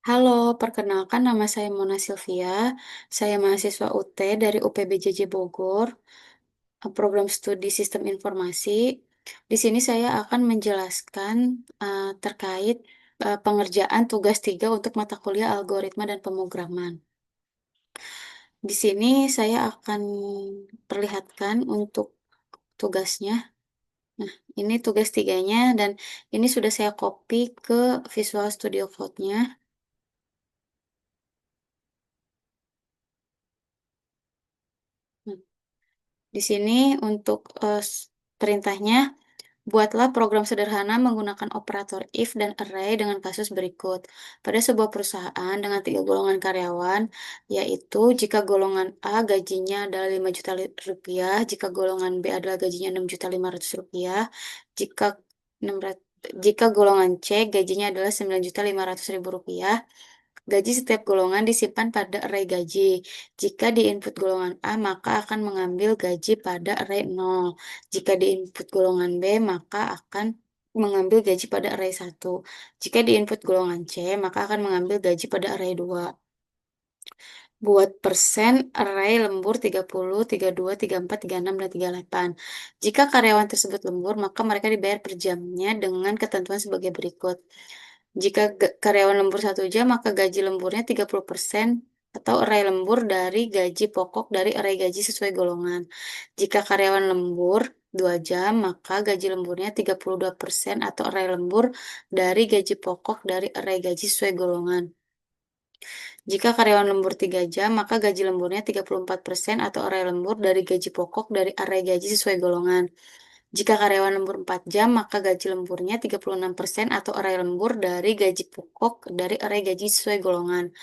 Halo, perkenalkan nama saya Mona Silvia. Saya mahasiswa UT dari UPBJJ Bogor, program studi Sistem Informasi. Di sini saya akan menjelaskan terkait pengerjaan tugas 3 untuk mata kuliah algoritma dan pemrograman. Di sini saya akan perlihatkan untuk tugasnya. Nah, ini tugas tiganya dan ini sudah saya copy ke Visual Studio Code-nya. Di sini untuk perintahnya, buatlah program sederhana menggunakan operator if dan array dengan kasus berikut. Pada sebuah perusahaan dengan 3 golongan karyawan, yaitu jika golongan A gajinya adalah 5 juta rupiah, jika golongan B adalah gajinya 6.500.000 rupiah, jika 600 jika golongan C gajinya adalah 9.500.000 rupiah. Gaji setiap golongan disimpan pada array gaji. Jika di input golongan A, maka akan mengambil gaji pada array 0. Jika di input golongan B, maka akan mengambil gaji pada array 1. Jika di input golongan C, maka akan mengambil gaji pada array 2. Buat persen array lembur 30, 32, 34, 36, dan 38. Jika karyawan tersebut lembur, maka mereka dibayar per jamnya dengan ketentuan sebagai berikut. Jika karyawan lembur 1 jam, maka gaji lemburnya 30% atau array lembur dari gaji pokok dari array gaji sesuai golongan. Jika karyawan lembur 2 jam, maka gaji lemburnya 32% atau array lembur dari gaji pokok dari array gaji sesuai golongan. Jika karyawan lembur 3 jam, maka gaji lemburnya 34% atau array lembur dari gaji pokok dari array gaji sesuai golongan. Jika karyawan lembur 4 jam, maka gaji lemburnya 36% atau array lembur dari gaji pokok dari array gaji sesuai golongan.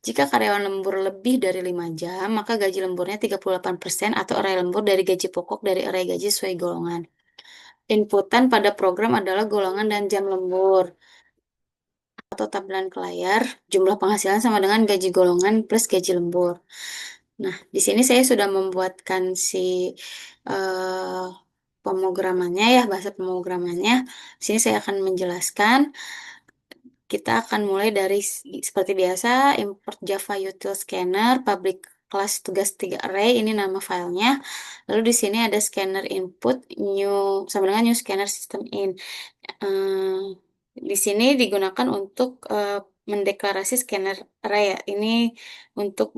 Jika karyawan lembur lebih dari 5 jam, maka gaji lemburnya 38% atau array lembur dari gaji pokok dari array gaji sesuai golongan. Inputan pada program adalah golongan dan jam lembur atau tampilan ke layar, jumlah penghasilan sama dengan gaji golongan plus gaji lembur. Nah, di sini saya sudah membuatkan si eh, pemrogramannya ya, bahasa pemrogramannya. Di sini saya akan menjelaskan. Kita akan mulai dari seperti biasa, import Java Util Scanner, public class tugas 3 array, ini nama filenya. Lalu di sini ada scanner input, new, sama dengan new scanner system in. Eh, di sini digunakan untuk mendeklarasi scanner array ya. Ini untuk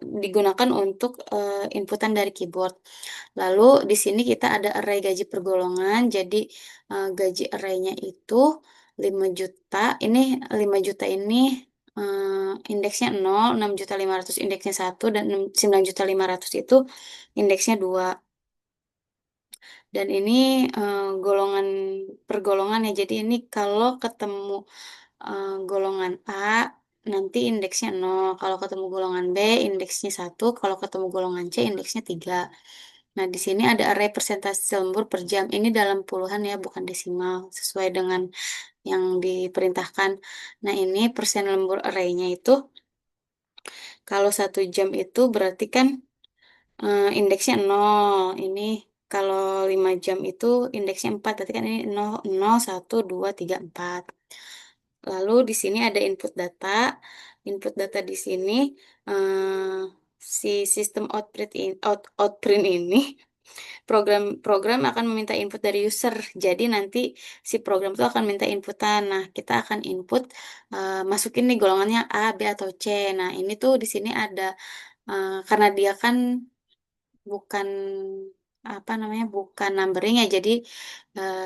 digunakan untuk inputan dari keyboard. Lalu di sini kita ada array gaji per golongan. Jadi gaji arraynya itu 5 juta. Ini 5 juta ini indeksnya 0, 6.500.000 indeksnya 1, dan 9.500.000 itu indeksnya 2. Dan ini golongan per golongan ya. Jadi ini kalau ketemu golongan A, nanti indeksnya 0. Kalau ketemu golongan B, indeksnya 1. Kalau ketemu golongan C, indeksnya 3. Nah, di sini ada array persentase lembur per jam. Ini dalam puluhan ya, bukan desimal. Sesuai dengan yang diperintahkan. Nah, ini persen lembur arraynya itu, kalau 1 jam itu berarti kan indeksnya 0. Ini kalau 5 jam itu indeksnya 4. Berarti kan ini 0, 0, 1, 2, 3, 4. Lalu di sini ada input data. Input data di sini eh, si sistem outprint ini program akan meminta input dari user. Jadi nanti si program itu akan minta inputan. Nah, kita akan input masukin nih golongannya A, B atau C. Nah, ini tuh di sini ada karena dia kan bukan apa namanya, bukan numbering ya. Jadi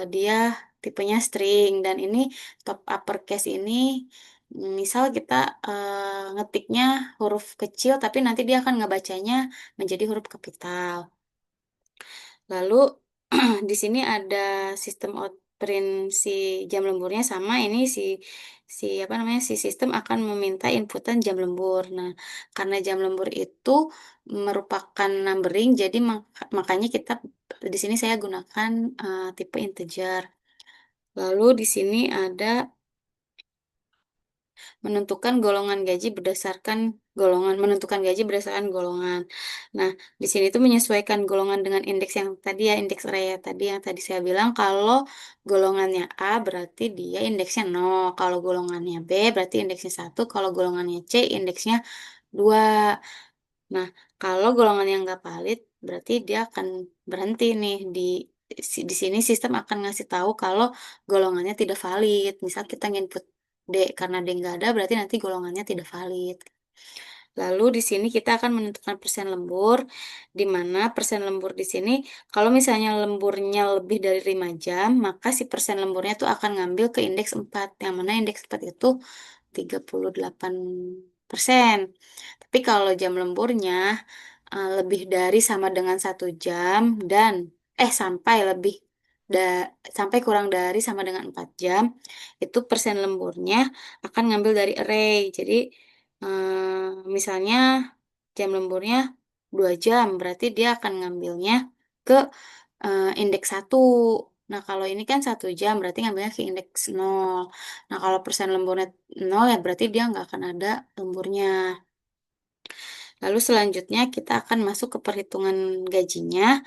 dia tipenya string, dan ini top uppercase ini misal kita ngetiknya huruf kecil tapi nanti dia akan ngebacanya menjadi huruf kapital. Lalu di sini ada sistem outprint si jam lemburnya sama. Ini si si apa namanya, si sistem akan meminta inputan jam lembur. Nah, karena jam lembur itu merupakan numbering, jadi makanya kita di sini saya gunakan tipe integer. Lalu di sini ada menentukan golongan gaji berdasarkan golongan, menentukan gaji berdasarkan golongan. Nah, di sini tuh menyesuaikan golongan dengan indeks yang tadi ya, indeks area tadi yang tadi saya bilang kalau golongannya A berarti dia indeksnya 0, kalau golongannya B berarti indeksnya 1, kalau golongannya C indeksnya 2. Nah, kalau golongan yang nggak valid, berarti dia akan berhenti nih di sini sistem akan ngasih tahu kalau golongannya tidak valid. Misal kita nginput D karena D nggak ada, berarti nanti golongannya tidak valid. Lalu di sini kita akan menentukan persen lembur, di mana persen lembur di sini, kalau misalnya lemburnya lebih dari 5 jam, maka si persen lemburnya tuh akan ngambil ke indeks 4, yang mana indeks 4 itu 38%. Tapi kalau jam lemburnya lebih dari sama dengan 1 jam dan sampai lebih da, sampai kurang dari sama dengan 4 jam, itu persen lemburnya akan ngambil dari array. Jadi misalnya jam lemburnya 2 jam, berarti dia akan ngambilnya ke indeks 1. Nah, kalau ini kan 1 jam, berarti ngambilnya ke indeks 0. Nah, kalau persen lemburnya 0, ya berarti dia nggak akan ada lemburnya. Lalu selanjutnya kita akan masuk ke perhitungan gajinya.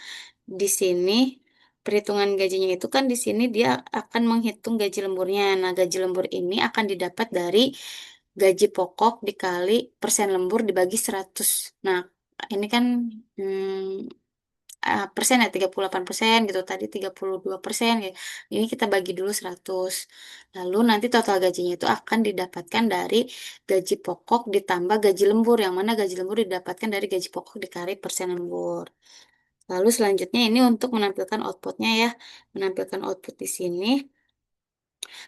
Di sini perhitungan gajinya itu kan di sini dia akan menghitung gaji lemburnya. Nah, gaji lembur ini akan didapat dari gaji pokok dikali persen lembur dibagi 100. Nah, ini kan persen ya 38% gitu. Tadi 32% gitu. Ini kita bagi dulu 100. Lalu nanti total gajinya itu akan didapatkan dari gaji pokok ditambah gaji lembur. Yang mana gaji lembur didapatkan dari gaji pokok dikali persen lembur. Lalu selanjutnya ini untuk menampilkan outputnya ya. Menampilkan output di sini.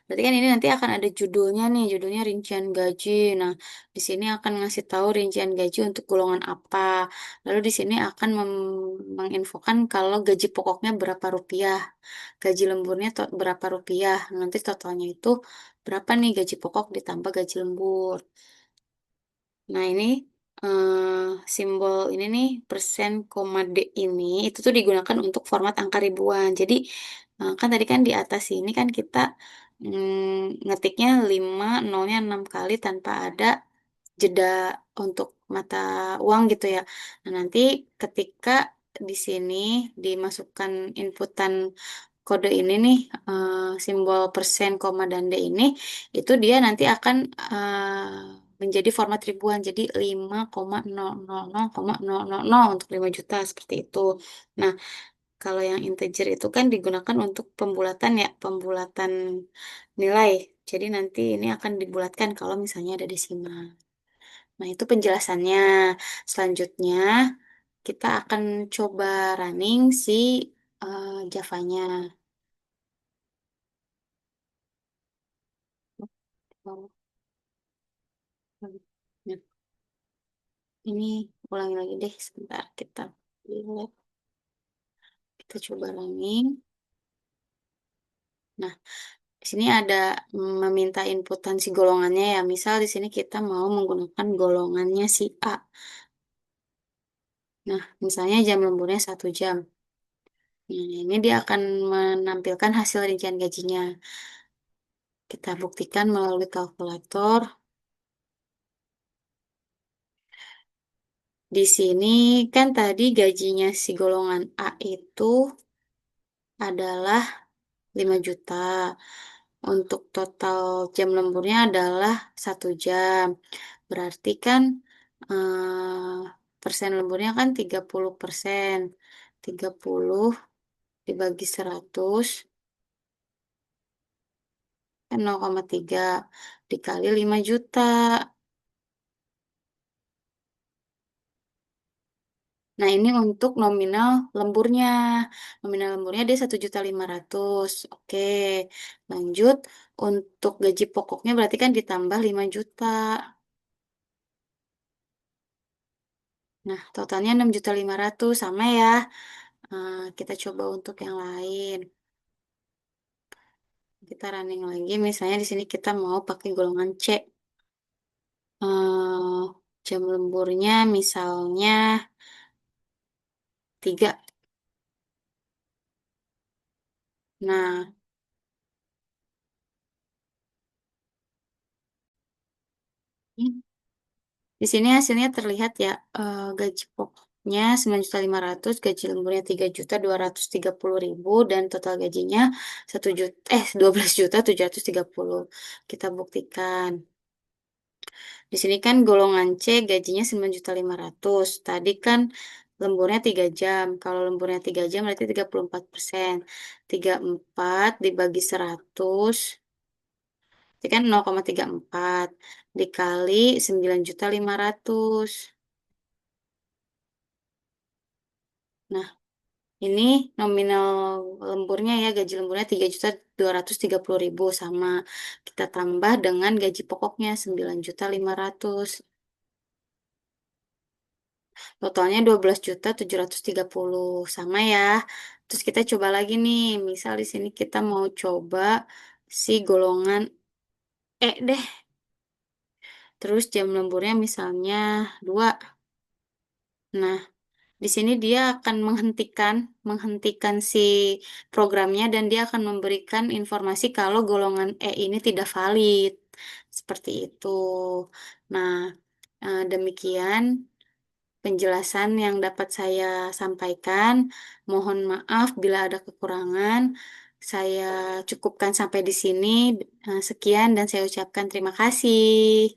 Berarti kan ini nanti akan ada judulnya nih, judulnya rincian gaji. Nah, di sini akan ngasih tahu rincian gaji untuk golongan apa. Lalu di sini akan menginfokan kalau gaji pokoknya berapa rupiah, gaji lemburnya berapa rupiah. Nanti totalnya itu berapa nih gaji pokok ditambah gaji lembur. Nah, ini simbol ini nih persen koma D ini itu tuh digunakan untuk format angka ribuan. Jadi kan tadi kan di atas ini kan kita ngetiknya 5 nolnya 6 kali tanpa ada jeda untuk mata uang gitu ya. Nah, nanti ketika di sini dimasukkan inputan kode ini nih, simbol persen, koma, dan D ini, itu dia nanti akan menjadi format ribuan. Jadi 5,000,000 untuk 5 juta, seperti itu. Nah, kalau yang integer itu kan digunakan untuk pembulatan ya, pembulatan nilai. Jadi nanti ini akan dibulatkan kalau misalnya ada desimal. Nah, itu penjelasannya. Selanjutnya, kita akan coba running si Java-nya. Oh, nah, ini ulangi lagi deh sebentar. Lihat, kita coba running. Nah, di sini ada meminta inputan si golongannya ya. Misal di sini kita mau menggunakan golongannya si A. Nah, misalnya jam lemburnya 1 jam. Nah, ini dia akan menampilkan hasil rincian gajinya. Kita buktikan melalui kalkulator. Di sini kan tadi gajinya si golongan A itu adalah 5 juta. Untuk total jam lemburnya adalah 1 jam. Berarti kan persen lemburnya kan 30%. 30 dibagi 100 kan 0,3 dikali 5 juta. Nah, ini untuk nominal lemburnya. Nominal lemburnya dia 1.500.000. Oke, lanjut. Untuk gaji pokoknya berarti kan ditambah 5 juta. Nah, totalnya 6.500.000 sama ya. Kita coba untuk yang lain. Kita running lagi. Misalnya di sini kita mau pakai golongan C. Eh, jam lemburnya misalnya 3. Nah, Di sini hasilnya terlihat ya, gaji pokoknya 9.500.000, gaji lemburnya 3.230.000, dan total gajinya 12.730.000. Kita buktikan. Di sini kan golongan C gajinya 9.500.000. Tadi kan lemburnya 3 jam. Kalau lemburnya 3 jam berarti 34%. 34 dibagi 100, itu kan 0,34. Dikali 9.500.000. Nah, ini nominal lemburnya ya, gaji lemburnya 3.230.000 sama kita tambah dengan gaji pokoknya 9.500.000. Totalnya 12.730 sama ya. Terus kita coba lagi nih. Misal di sini kita mau coba si golongan E deh. Terus jam lemburnya misalnya 2. Nah, di sini dia akan menghentikan si programnya dan dia akan memberikan informasi kalau golongan E ini tidak valid. Seperti itu. Nah, demikian penjelasan yang dapat saya sampaikan. Mohon maaf bila ada kekurangan. Saya cukupkan sampai di sini. Sekian dan saya ucapkan terima kasih.